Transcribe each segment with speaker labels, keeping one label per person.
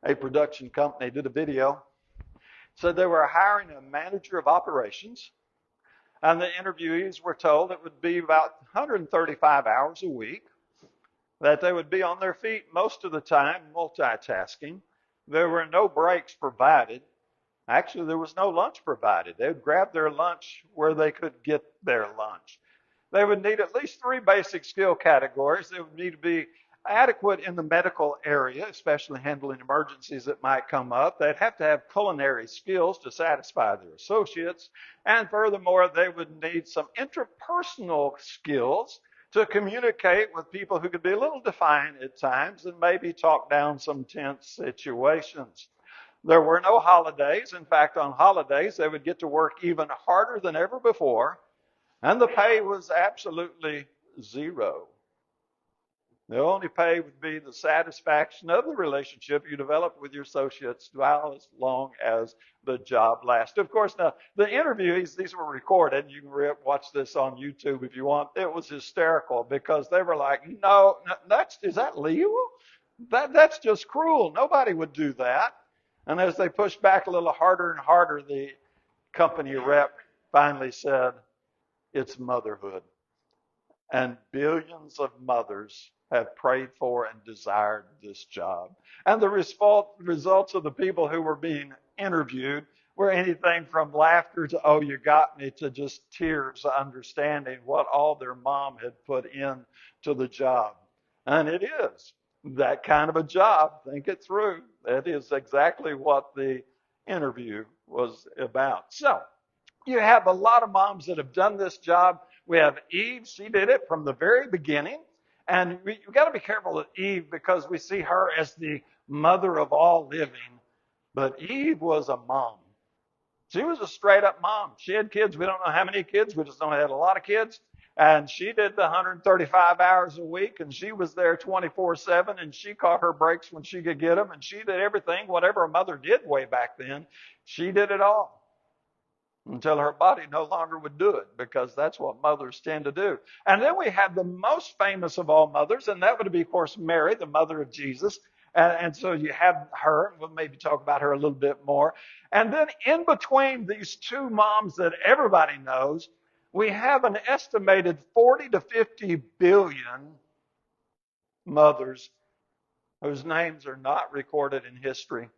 Speaker 1: a production company did a video. Said they were hiring a manager of operations, and the interviewees were told it would be about 135 hours a week, that they would be on their feet most of the time, multitasking. There were no breaks provided. Actually, there was no lunch provided. They would grab their lunch where they could get their lunch. They would need at least 3 basic skill categories. They would need to be adequate in the medical area, especially handling emergencies that might come up. They'd have to have culinary skills to satisfy their associates. And furthermore, they would need some interpersonal skills to communicate with people who could be a little defiant at times and maybe talk down some tense situations. There were no holidays. In fact, on holidays, they would get to work even harder than ever before, and the pay was absolutely zero. The only pay would be the satisfaction of the relationship you develop with your associates while as long as the job lasts. Of course, now the interviews, these were recorded. You can watch this on YouTube if you want. It was hysterical because they were like, no, is that legal? That's just cruel. Nobody would do that. And as they pushed back a little harder and harder, the company rep finally said, it's motherhood. And billions of mothers have prayed for and desired this job. And the results of the people who were being interviewed were anything from laughter to, oh, you got me, to just tears, understanding what all their mom had put into the job. And it is that kind of a job. Think it through. That is exactly what the interview was about. So you have a lot of moms that have done this job. We have Eve. She did it from the very beginning. And you've got to be careful with Eve because we see her as the mother of all living. But Eve was a mom. She was a straight up mom. She had kids. We don't know how many kids. We just know she had a lot of kids. And she did the 135 hours a week, and she was there 24/7, and she caught her breaks when she could get them, and she did everything, whatever a mother did way back then, she did it all until her body no longer would do it, because that's what mothers tend to do. And then we have the most famous of all mothers, and that would be, of course, Mary, the mother of Jesus. And so you have her, and we'll maybe talk about her a little bit more. And then in between these two moms that everybody knows, we have an estimated 40 to 50 billion mothers whose names are not recorded in history.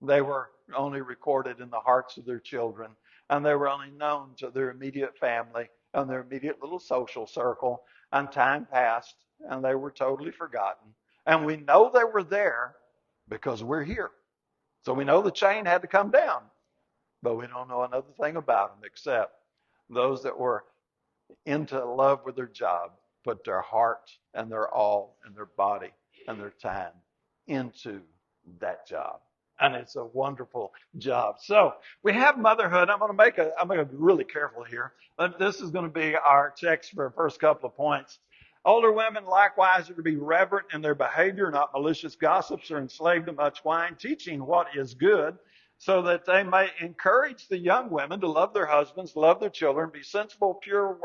Speaker 1: They were only recorded in the hearts of their children, and they were only known to their immediate family and their immediate little social circle. And time passed, and they were totally forgotten. And we know they were there because we're here. So we know the chain had to come down, but we don't know another thing about them except those that were into love with their job, put their heart and their all and their body and their time into that job. And it's a wonderful job. So we have motherhood. I'm going to be really careful here. This is going to be our text for the first couple of points. Older women likewise are to be reverent in their behavior, not malicious gossips or enslaved to much wine, teaching what is good, so that they may encourage the young women to love their husbands, love their children, be sensible, pure,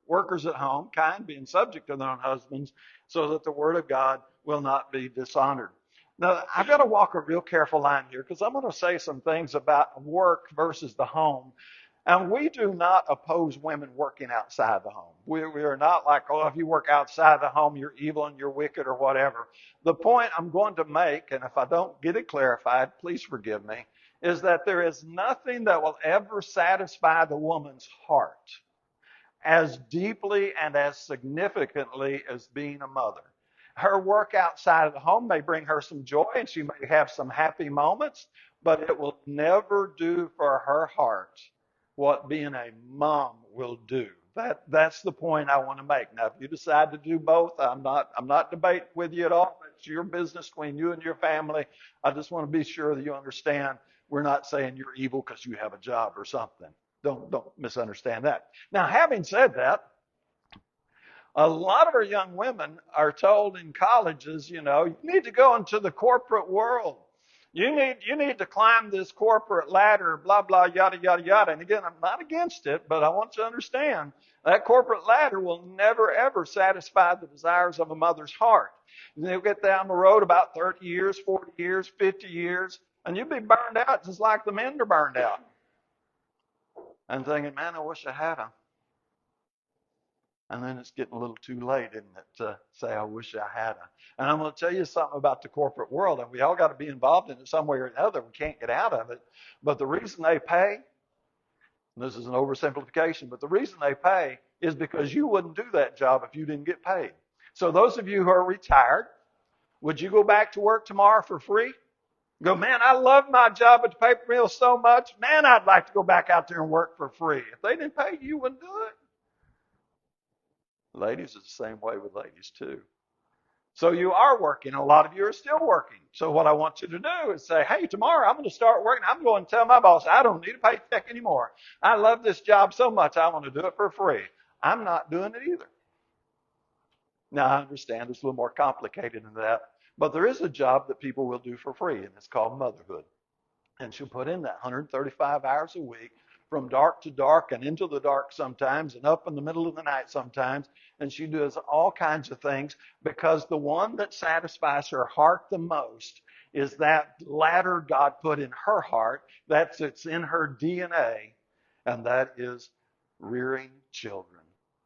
Speaker 1: workers at home, kind, being subject to their own husbands, so that the word of God will not be dishonored. Now, I've got to walk a real careful line here because I'm going to say some things about work versus the home. And we do not oppose women working outside the home. We are not like, oh, if you work outside the home, you're evil and you're wicked or whatever. The point I'm going to make, and if I don't get it clarified, please forgive me, is that there is nothing that will ever satisfy the woman's heart as deeply and as significantly as being a mother. Her work outside of the home may bring her some joy and she may have some happy moments, but it will never do for her heart what being a mom will do. That's the point I want to make. Now, if you decide to do both, I'm not debating with you at all. It's your business between you and your family. I just want to be sure that you understand we're not saying you're evil because you have a job or something. Don't misunderstand that. Now, having said that, a lot of our young women are told in colleges, you need to go into the corporate world. You need to climb this corporate ladder, blah, blah, yada, yada, yada. And again, I'm not against it, but I want you to understand that corporate ladder will never, ever satisfy the desires of a mother's heart. And you'll get down the road about 30 years, 40 years, 50 years, and you'll be burned out just like the men are burned out. And thinking, man, I wish I had them. And then it's getting a little too late, isn't it, to say, I wish I had them. And I'm going to tell you something about the corporate world, and we all got to be involved in it some way or another. We can't get out of it. But the reason they pay, and this is an oversimplification, but the reason they pay is because you wouldn't do that job if you didn't get paid. So those of you who are retired, would you go back to work tomorrow for free? Go, man, I love my job at the paper mill so much. Man, I'd like to go back out there and work for free. If they didn't pay you, you wouldn't do it. Ladies, it's the same way with ladies too. So you are working. A lot of you are still working. So what I want you to do is say, hey, tomorrow I'm going to start working. I'm going to tell my boss, I don't need a paycheck anymore. I love this job so much, I want to do it for free. I'm not doing it either. Now, I understand it's a little more complicated than that, but there is a job that people will do for free, and it's called motherhood. And she'll put in that 135 hours a week from dark to dark and into the dark sometimes and up in the middle of the night sometimes. And she does all kinds of things because the one that satisfies her heart the most is that ladder God put in her heart. It's in her DNA, and that is rearing children.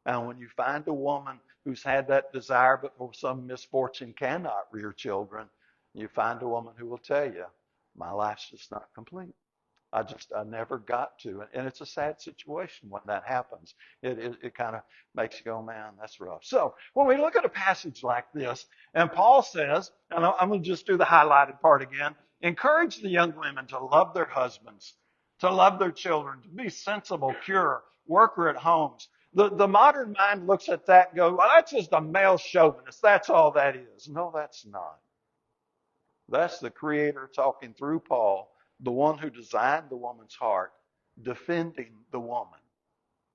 Speaker 1: And when you find a woman who's had that desire but for some misfortune cannot rear children, you find a woman who will tell you, my life's just not complete. I never got to. And it's a sad situation when that happens. It kind of makes you go, man, that's rough. So when we look at a passage like this, and Paul says, and I'm going to just do the highlighted part again, encourage the young women to love their husbands, to love their children, to be sensible, pure, worker at homes. The modern mind looks at that and goes, well, that's just a male chauvinist. That's all that is. No, that's not. That's the Creator talking through Paul, the one who designed the woman's heart, defending the woman.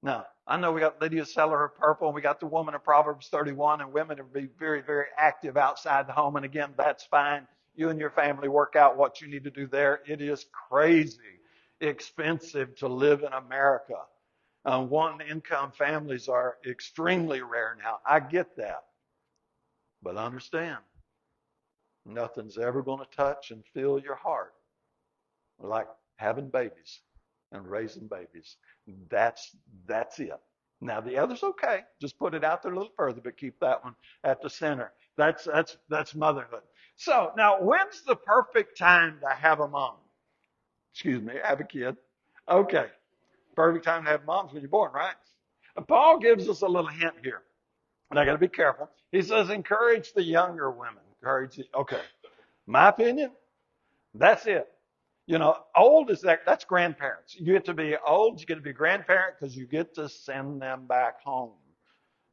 Speaker 1: Now, I know we got Lydia Seller of Purple, and we got the woman of Proverbs 31, and women will be very, very active outside the home. And again, that's fine. You and your family work out what you need to do there. It is crazy expensive to live in America. One-income families are extremely rare now. I get that. But understand, nothing's ever going to touch and fill your heart like having babies and raising babies. That's it. Now the other's okay. Just put it out there a little further, but keep that one at the center. That's motherhood. So now, when's the perfect time to have a mom? Have a kid. Okay. Perfect time to have moms when you're born, right? And Paul gives us a little hint here. And I got to be careful. He says, encourage the younger women. Okay. My opinion, that's it. Old is that's grandparents. You get to be old, you get to be a grandparent because you get to send them back home.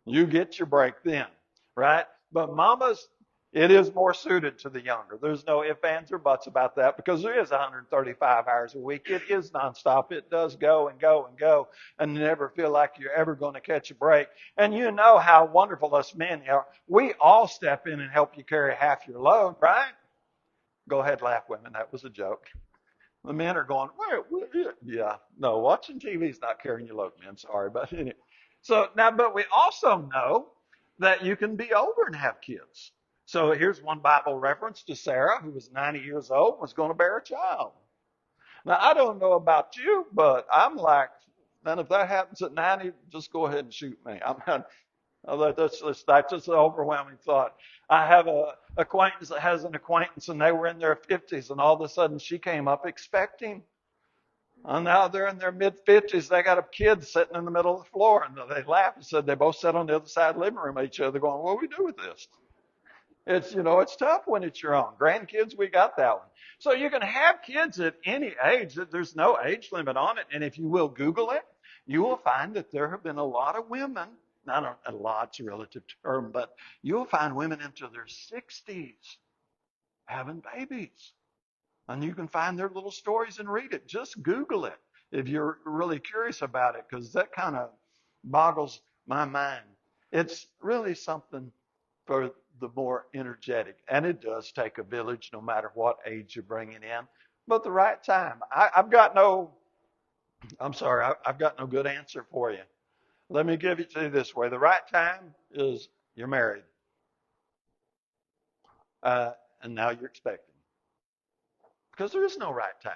Speaker 1: You get your break then, right? But mamas, it is more suited to the younger. There's no ifs, ands, or buts about that because there is 135 hours a week. It is nonstop. It does go and go and go, and you never feel like you're ever going to catch a break. And you know how wonderful us men are. We all step in and help you carry half your load, right? Go ahead, laugh, women. That was a joke. The men are going, yeah, no, watching TV is not carrying your load, men. Sorry, but anyway. So now, but we also know that you can be older and have kids. So here's one Bible reference to Sarah, who was 90 years old, was going to bear a child. Now, I don't know about you, but I'm like, man, if that happens at 90, just go ahead and shoot me. That's just an overwhelming thought. I have an acquaintance that has an acquaintance, and they were in their 50s, and all of a sudden she came up expecting. And now they're in their mid-50s. They got a kid sitting in the middle of the floor, and they laughed and said they both sat on the other side of the living room at each other going, what do we do with this? It's tough when it's your own. Grandkids, we got that one. So you can have kids at any age. There's no age limit on it. And if you will Google it, you will find that there have been a lot of women, not a lot's a relative term, but you'll find women into their 60s having babies. And you can find their little stories and read it. Just Google it if you're really curious about it, because that kind of boggles my mind. It's really something for the more energetic. And it does take a village no matter what age you're bringing in. But the right time. I've got no good answer for you. Let me give it to you this way. The right time is you're married. Uh, and now you're expecting. Because there is no right time.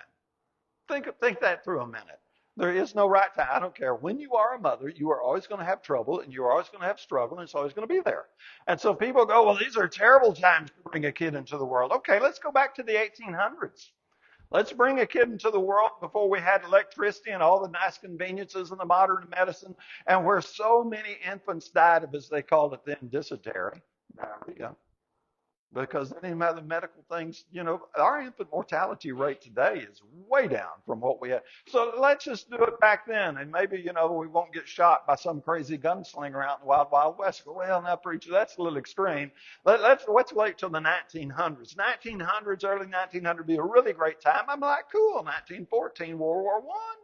Speaker 1: Think that through a minute. There is no right time. I don't care. When you are a mother, you are always going to have trouble and you're always going to have struggle and it's always going to be there. And so people go, well, these are terrible times to bring a kid into the world. Okay, let's go back to the 1800s. Let's bring a kid into the world before we had electricity and all the nice conveniences and the modern medicine, and where so many infants died of, as they called it then, dysentery, diarrhea, because any other medical things, our infant mortality rate today is way down from what we had. So let's just do it back then, and maybe, we won't get shot by some crazy gunslinger out in the wild, wild west. Well, now, preacher, that's a little extreme. Let's wait till the 1900s. 1900s, early 1900s would be a really great time. I'm like, cool, 1914, World War I.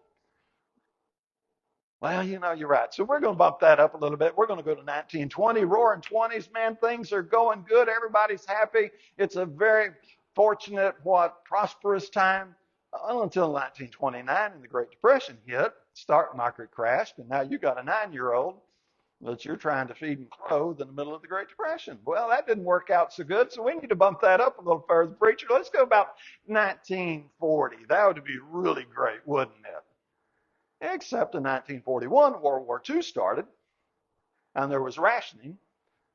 Speaker 1: Well, you're right. So we're going to bump that up a little bit. We're going to go to 1920, roaring 20s. Man, things are going good. Everybody's happy. It's a very fortunate, prosperous time until 1929 and the Great Depression hit. Stock market crashed, and now you got a 9-year-old that you're trying to feed and clothe in the middle of the Great Depression. Well, that didn't work out so good, so we need to bump that up a little further. Preacher, let's go about 1940. That would be really great, wouldn't it? Except in 1941, World War II started, and there was rationing,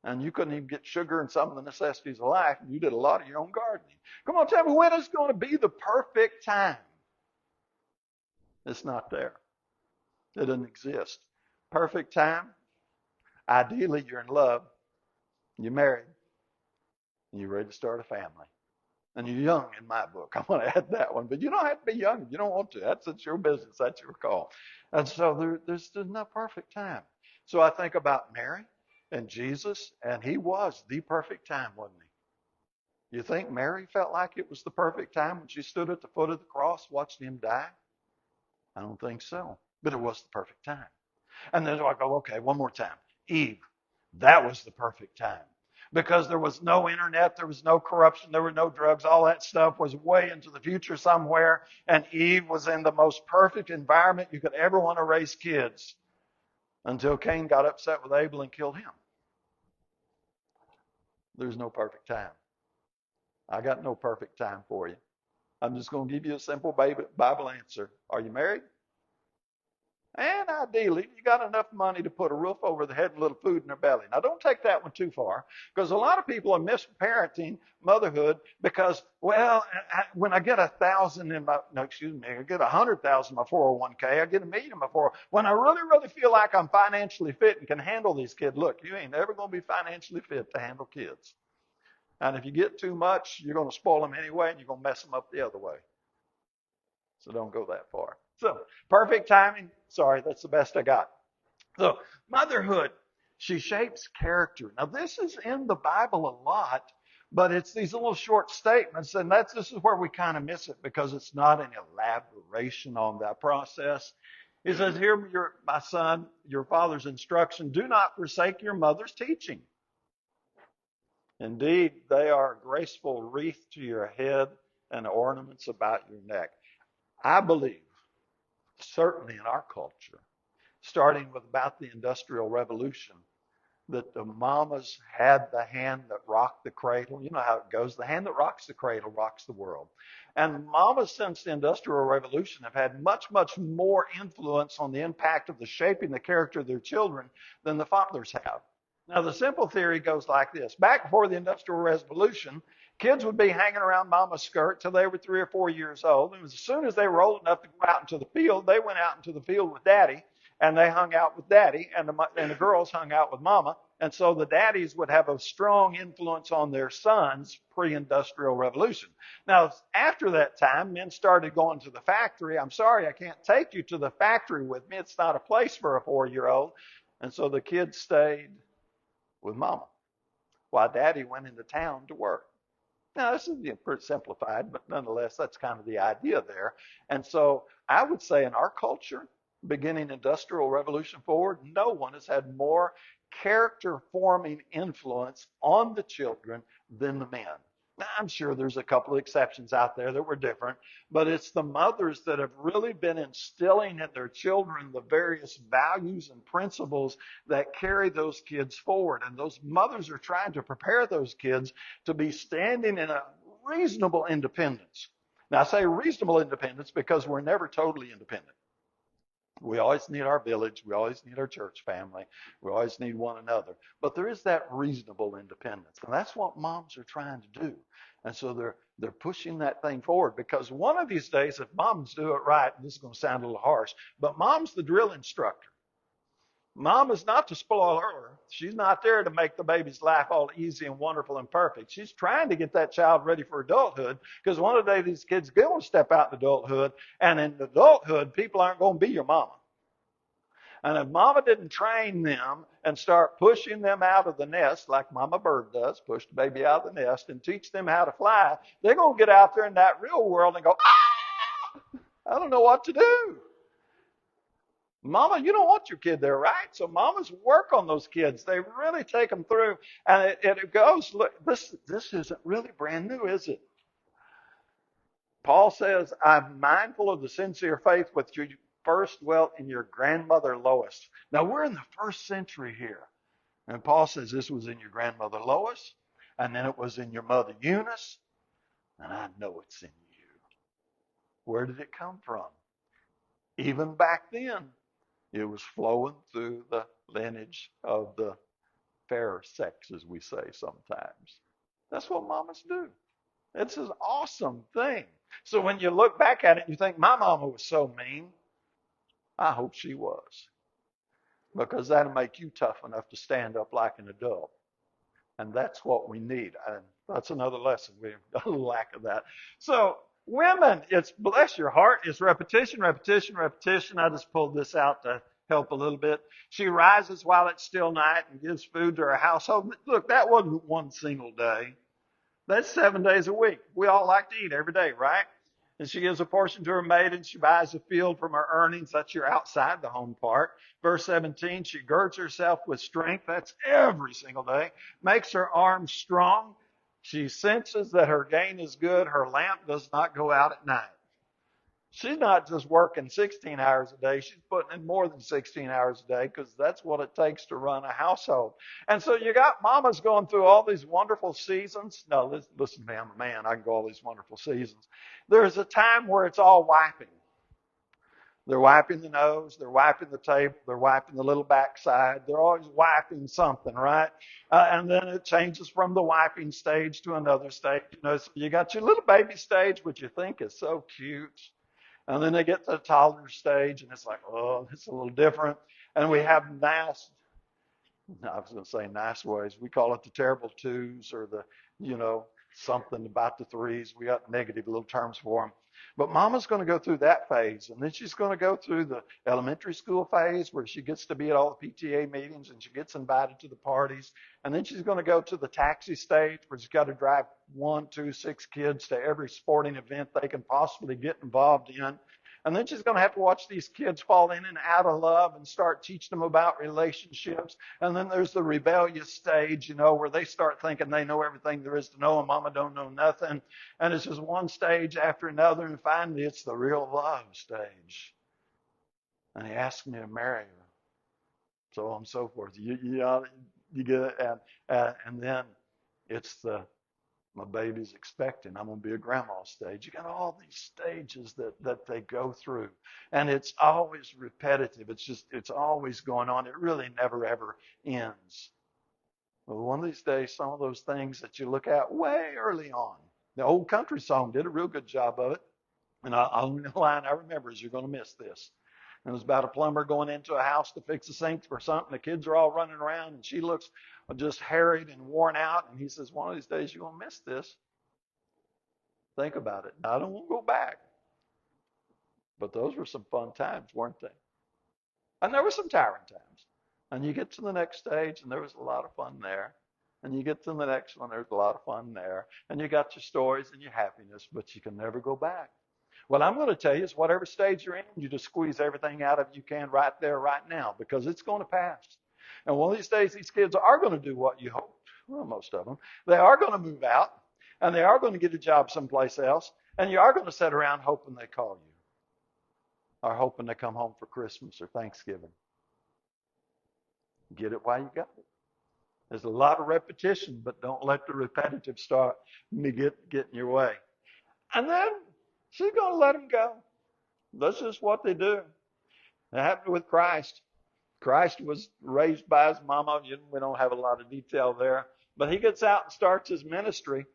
Speaker 1: and you couldn't even get sugar and some of the necessities of life, and you did a lot of your own gardening. Come on, tell me, when is going to be the perfect time? It's not there. It doesn't exist. Perfect time, ideally you're in love, you're married, and you're ready to start a family. And you're young in my book. I want to add that one. But you don't have to be young if you don't want to. That's your business. That's your call. And so there's no perfect time. So I think about Mary and Jesus, and he was the perfect time, wasn't he? You think Mary felt like it was the perfect time when she stood at the foot of the cross watching him die? I don't think so. But it was the perfect time. And then I go, okay, one more time. Eve, that was the perfect time. Because there was no internet, there was no corruption, there were no drugs. All that stuff was way into the future somewhere. And Eve was in the most perfect environment you could ever want to raise kids until Cain got upset with Abel and killed him. There's no perfect time. I got no perfect time for you. I'm just going to give you a simple Bible answer. Are you married? And ideally, you got enough money to put a roof over the head and a little food in their belly. Now, don't take that one too far, because a lot of people are misparenting motherhood because, when I get 1,000 in my, no, excuse me, I get 100,000 in my 401k, I get 1,000,000 in my 401k. When I really, really feel like I'm financially fit and can handle these kids, look, you ain't ever going to be financially fit to handle kids. And if you get too much, you're going to spoil them anyway, and you're going to mess them up the other way. So don't go that far. So, perfect timing. Sorry, that's the best I got. So, motherhood, she shapes character. Now, this is in the Bible a lot, but it's these little short statements, and this is where we kind of miss it because it's not an elaboration on that process. It says, "Hear, my son, your father's instruction. Do not forsake your mother's teaching. Indeed, they are a graceful wreath to your head and ornaments about your neck." I believe, certainly in our culture, starting with about the Industrial Revolution, that the mamas had the hand that rocked the cradle. You know how it goes. The hand that rocks the cradle rocks the world. And mamas since the Industrial Revolution have had much, much more influence on the impact of the shaping the character of their children than the fathers have. Now, the simple theory goes like this. Back before the Industrial Revolution, kids would be hanging around mama's skirt till they were 3 or 4 years old. And as soon as they were old enough to go out into the field, they went out into the field with daddy, and they hung out with daddy, and the girls hung out with mama. And so the daddies would have a strong influence on their sons pre-Industrial Revolution. Now, after that time, men started going to the factory. I'm sorry, I can't take you to the factory with me. It's not a place for a 4-year-old. And so the kids stayed with mama while daddy went into town to work. Now, this is pretty simplified, but nonetheless, that's kind of the idea there. And so I would say in our culture, beginning Industrial Revolution forward, no one has had more character-forming influence on the children than the men. Now, I'm sure there's a couple of exceptions out there that were different, but it's the mothers that have really been instilling in their children the various values and principles that carry those kids forward. And those mothers are trying to prepare those kids to be standing in a reasonable independence. Now, I say reasonable independence because we're never totally independent. We always need our village. We always need our church family. We always need one another. But there is that reasonable independence. And that's what moms are trying to do. And so they're pushing that thing forward, because one of these days, if moms do it right, and this is going to sound a little harsh, but mom's the drill instructor. Mom is not to spoil her. She's not there to make the baby's life all easy and wonderful and perfect. She's trying to get that child ready for adulthood, because one of the days these kids are going to step out in adulthood, and in adulthood, people aren't going to be your mama. And if mama didn't train them and start pushing them out of the nest like Mama Bird does, push the baby out of the nest and teach them how to fly, they're going to get out there in that real world and go, ah, I don't know what to do. Mama, you don't want your kid there, right? So mamas work on those kids. They really take them through. And it goes, look, this isn't really brand new, is it? Paul says, I'm mindful of the sincere faith which you first dwelt in your grandmother Lois. Now, we're in the first century here. And Paul says this was in your grandmother Lois, and then it was in your mother Eunice, and I know it's in you. Where did it come from? Even back then, it was flowing through the lineage of the fairer sex, as we say sometimes. That's what mamas do. It's an awesome thing. So when you look back at it, you think, my mama was so mean. I hope she was. Because that'll make you tough enough to stand up like an adult. And that's what we need. And that's another lesson. We have a lack of that. So women, it's bless your heart. It's repetition, repetition, repetition. I just pulled this out to help a little bit. She rises while it's still night and gives food to her household. Look, that wasn't one single day. That's 7 days a week. We all like to eat every day, right? And she gives a portion to her maiden. She buys a field from her earnings. That's your outside the home part. Verse 17, she girds herself with strength. That's every single day. Makes her arms strong. She senses that her gain is good. Her lamp does not go out at night. She's not just working 16 hours a day. She's putting in more than 16 hours a day, because that's what it takes to run a household. And so you got mamas going through all these wonderful seasons. No, listen to me, I'm a man. I can go all these wonderful seasons. There's a time where it's all wiping. They're wiping the nose. They're wiping the table. They're wiping the little backside. They're always wiping something, right? And then it changes from the wiping stage to another stage. So you got your little baby stage, which you think is so cute. And then they get to the toddler stage, and it's like, oh, it's a little different. And we have nice ways. We call it the terrible twos, or the, something about the threes. We got negative little terms for them. But mama's going to go through that phase, and then she's going to go through the elementary school phase, where she gets to be at all the PTA meetings and she gets invited to the parties. And then she's going to go to the taxi stage, where she's got to drive 1, 2, 6 kids to every sporting event they can possibly get involved in. And then she's going to have to watch these kids fall in and out of love and start teaching them about relationships. And then there's the rebellious stage, where they start thinking they know everything there is to know, and mama don't know nothing. And it's just one stage after another. And finally, it's the real love stage. And he asked me to marry her. So on and so forth. You get it. And then it's my baby's expecting, I'm going to be a grandma stage. You got all these stages that they go through. And it's always repetitive. It's always going on. It really never, ever ends. Well, one of these days, some of those things that you look at way early on. The old country song did a real good job of it. And the line I remember is, you're going to miss this. And it was about a plumber going into a house to fix a sink for something. The kids are all running around, and she looks just harried and worn out. And he says, one of these days you're going to miss this. Think about it. I don't want to go back. But those were some fun times, weren't they? And there were some tiring times. And you get to the next stage, and there was a lot of fun there. And you get to the next one, there's a lot of fun there. And you got your stories and your happiness, but you can never go back. What I'm going to tell you is, whatever stage you're in, you just squeeze everything out of you can right there, right now, because it's going to pass. And one of these days, these kids are going to do what you hoped. Well, most of them. They are going to move out, and they are going to get a job someplace else, and you are going to sit around hoping they call you or hoping they come home for Christmas or Thanksgiving. Get it while you got it. There's a lot of repetition, but don't let the repetitive start get in your way. And then she's going to let him go. That's just what they do. It happened with Christ. Christ was raised by his mama. We don't have a lot of detail there. But he gets out and starts his ministry.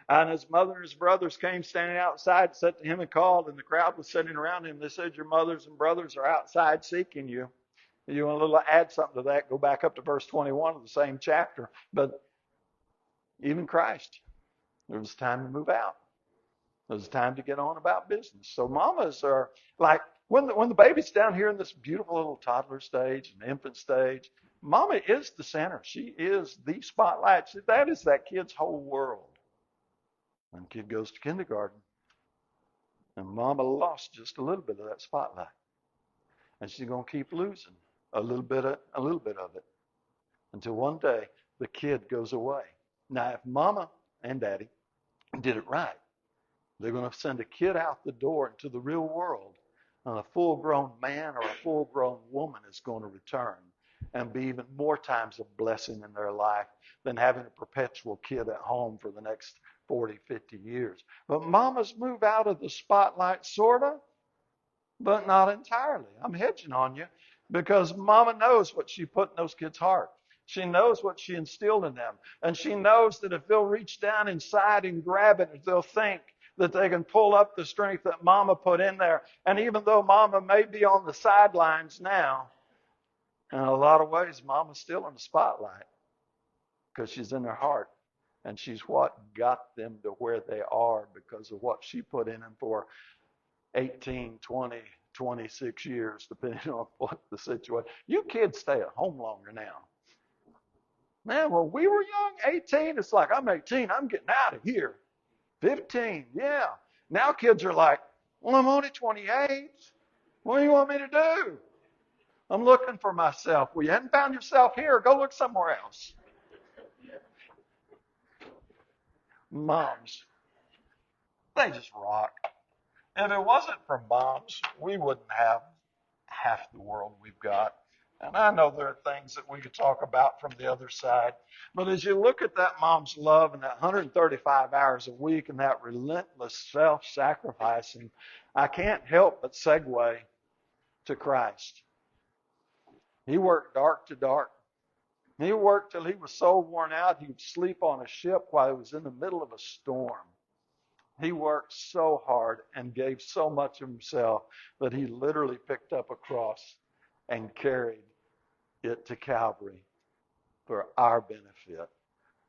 Speaker 1: And his mother and his brothers came standing outside, said to him and called, and the crowd was sitting around him. They said, your mothers and brothers are outside seeking you. You want to add something to that, go back up to verse 21 of the same chapter. But even Christ, there was time to move out. There was time to get on about business. So mamas are like, when the baby's down here in this beautiful little toddler stage and infant stage, mama is the center. She is the spotlight. That is that kid's whole world. When the kid goes to kindergarten, and mama lost just a little bit of that spotlight. And she's going to keep losing a little bit of it until one day the kid goes away. Now, if mama and daddy did it right, they're going to send a kid out the door into the real world, and a full-grown man or a full-grown woman is going to return and be even more times a blessing in their life than having a perpetual kid at home for the next 40, 50 years. But mamas move out of the spotlight, sort of, but not entirely. I'm hedging on you because mama knows what she put in those kids' hearts. She knows what she instilled in them. And she knows that if they'll reach down inside and grab it, if they'll think that they can pull up the strength that mama put in there. And even though mama may be on the sidelines now, in a lot of ways, mama's still in the spotlight because she's in their heart. And she's what got them to where they are because of what she put in them for 18, 20, 26 years, depending on what the situation. You kids stay at home longer now. Man, when we were young, 18, it's like, I'm 18, I'm getting out of here. 15, yeah. Now kids are like, well, I'm only 28. What do you want me to do? I'm looking for myself. Well, you hadn't found yourself here. Go look somewhere else. Moms, they just rock. If it wasn't for moms, we wouldn't have half the world we've got. And I know there are things that we could talk about from the other side. But as you look at that mom's love and that 135 hours a week and that relentless self-sacrificing, I can't help but segue to Christ. He worked dark to dark. He worked till he was so worn out he would sleep on a ship while he was in the middle of a storm. He worked so hard and gave so much of himself that he literally picked up a cross and carried it to Calvary for our benefit.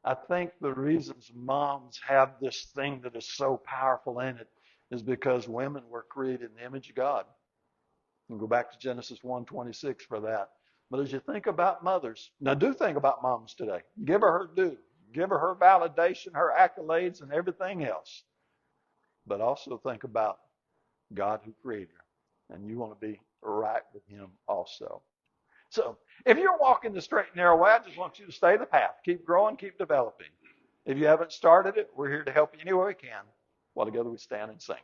Speaker 1: I think the reasons moms have this thing that is so powerful in it is because women were created in the image of God. You can go back to Genesis 1:26 for that. But as you think about mothers, now do think about moms today. Give her due. Give her validation, her accolades, and everything else. But also think about God who created her. And you want to be right with him also. So if you're walking the straight and narrow way, I just want you to stay the path. Keep growing, keep developing. If you haven't started it, we're here to help you any way we can while together we stand and sing.